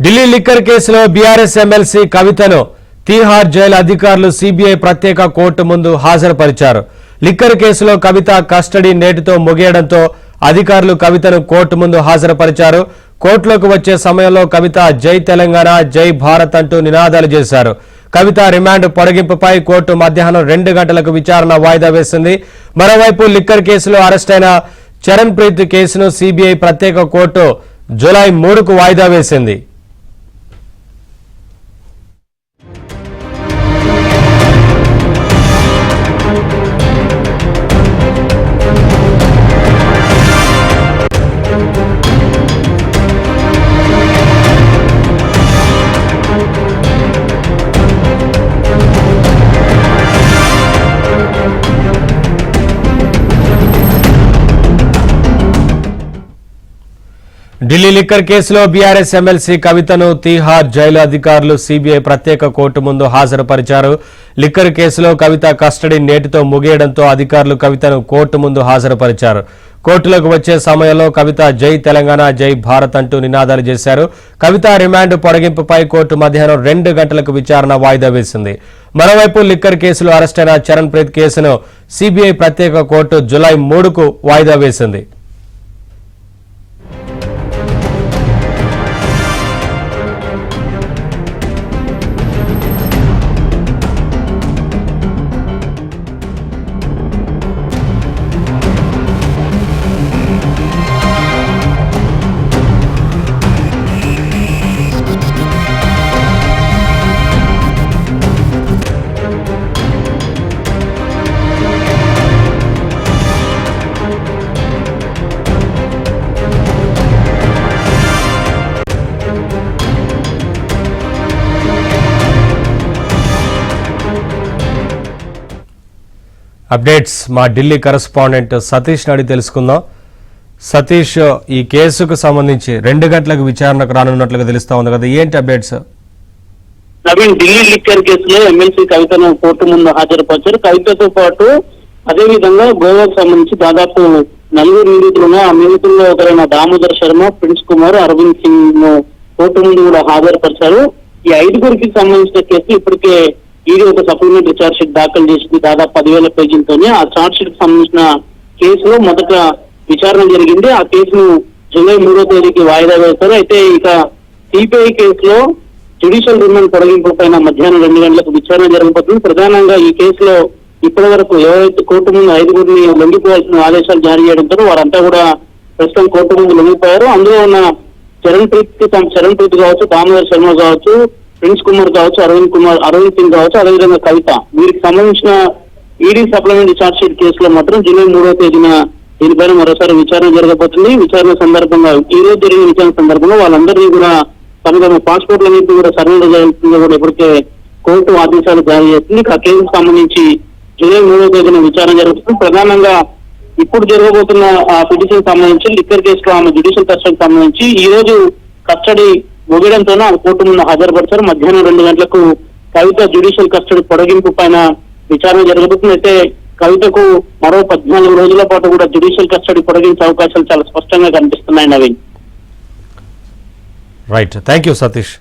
Delhi liquor కేసులో BRS MLC కవితను Tihar jail అధికారులు సీబీఐ ప్రత్యేక కోర్టు ముందు హాజరుపరిచారు. లిక్కర్ కేసులో కవిత కస్టడీ నేటితో ముగియడంతో అధికారులు కవితను కోర్టు ముందు హాజరుపరిచారు. కోర్టులోకి వచ్చే సమయంలో కవిత జై తెలంగాణ జై భారత్ అంటూ నినాదాలు చేశారు. కవిత రిమాండ్ పొడిగింపుపై కోర్టు మధ్యాహ్నం 2 గంటలకు విచారణ వాయిదా వేసింది. మరోవైపు లిక్కర్ కేసులో అరెస్టైన చరణ్ ప్రీత్ కేసును సీబీఐ ప్రత్యేక కోర్టు జూలై 3కు వాయిదా వేసింది. ఢిల్లీ లిక్కర్ కేసులో బీఆర్ఎస్ ఎమ్మెల్సీ కవితను తీహార్ జైలు అధికారులు సీబీఐ ప్రత్యేక కోర్టు ముందు హాజరుపరిచారు. లిక్కర్ కేసులో కవిత కస్టడీ నేటితో ముగియడంతో అధికారులు కవితను కోర్టు ముందు హాజరుపరిచారు. కోర్టులోకి వచ్చే సమయంలో కవిత జై తెలంగాణ జై భారత్ అంటూ నినాదాలు చేశారు. కవిత రిమాండ్ పొడిగింపుపై కోర్టు మధ్యాహ్నం 2 గంటలకు విచారణ వాయిదా వేసింది. మరోవైపు లిక్కర్ కేసులో అరెస్టైన చరణ్ ప్రీత్ కేసును సీబీఐ ప్రత్యేక కోర్టు జూలై 3కు వాయిదా వేసింది. అప్డేట్స్ మా ఢిల్లీ కరెస్పాండెంట్ సతీష్ నాడి తెలుసుకుందాం. సతీష్, ఈ కేసుకు సంబంధించి 2 గంటలకు విచారణకు రానున్నట్లుగా తెలుస్తా ఉంది కదా, ఏంటి అప్డేట్స్? నవీన్, ఢిల్లీ లిక్కర్ కేసులో ఎమ్మెల్సీ కవితను కోర్టు ముందు హాజరుపరిచారు. కవితతో పాటు అదేవిధంగా గోవాకు సంబంధించి దాదాపు 4 నిందితులను, ఆ నిందితుల్లో ఒకరైన దామోదర్ శర్మ, ప్రిన్స్ కుమార్, అరవింద్ సింగ్ ను కోర్టు ముందు కూడా హాజరుపరిచారు. ఈ 5గురికి సంబంధించిన కేసు ఇప్పటికే ఈడీ ఒక సప్లిమెంటరీ ఛార్జ్ షీట్ దాఖలు చేసింది దాదాపు 10,000 పేజీలతోనే. ఆ ఛార్జ్ షీట్ కి సంబంధించిన కేసులో మొదట విచారణ జరిగింది. ఆ కేసును జూలై 3వ తేదీకి వాయిదా వేశారు. అయితే ఇక సిబిఐ కేసులో జ్యుడిషియల్ రిమాండ్ పొడిగింపు పైన మధ్యాహ్నం 2 గంటలకు విచారణ జరగబోతుంది. ప్రధానంగా ఈ కేసులో ఇప్పటి వరకు ఎవరైతే కోర్టు ముందు 5గురిని లొంగిపోవాల్సిన ఆదేశాలు జారీ చేయడంతో వారంతా కూడా ప్రస్తుతం కోర్టు ముందు లొంగిపోయారు. అందులో ఉన్న చరణ్ ప్రీత్ కావచ్చు, దామోదర్ శర్మ కావచ్చు, ప్రిన్స్ కుమార్ కావచ్చు, అరవింద్ సింగ్ కావచ్చు, అదేవిధంగా కవిత, వీరికి సంబంధించిన ఈడీ సప్లిమెంటరీ ఛార్జ్ షీట్ కేసులో మాత్రం జూలై 3వ తేదీన దీనిపైన మరోసారి విచారణ జరగబోతుంది. విచారణ సందర్భంగా ఈ రోజు జరిగిన విచారణ సందర్భంగా వాళ్ళందరినీ కూడా తమ పాస్పోర్ట్లన్నింటినీ కూడా సరెండర్ చేయాల్సిందిగా కూడా ఇప్పటికే కోర్టు ఆదేశాలు జారీ చేస్తుంది. ఆ కేసుకు సంబంధించి జూలై 3వ తేదీన విచారణ జరుగుతుంది. ప్రధానంగా ఇప్పుడు జరగబోతున్న ఆ పిటిషన్ సంబంధించి లిక్కర్ కేసులో ఆమె జ్యుడిషియల్ కస్టడీకి సంబంధించి ఈ రోజు కస్టడీ ముగియడంతోనే కోర్టు ముందు హాజరుపరిచారు. మధ్యాహ్నం 2 గంటలకు కవిత జ్యుడిషియల్ కస్టడీ పొడిగింపు పైన విచారణ జరగబోతుంది. అయితే కవితకు మరో 14 రోజుల పాటు కూడా జ్యుడిషియల్ కస్టడీ పొడిగించే అవకాశాలు చాలా స్పష్టంగా కనిపిస్తున్నాయి. Naveen, right, thank you Satish.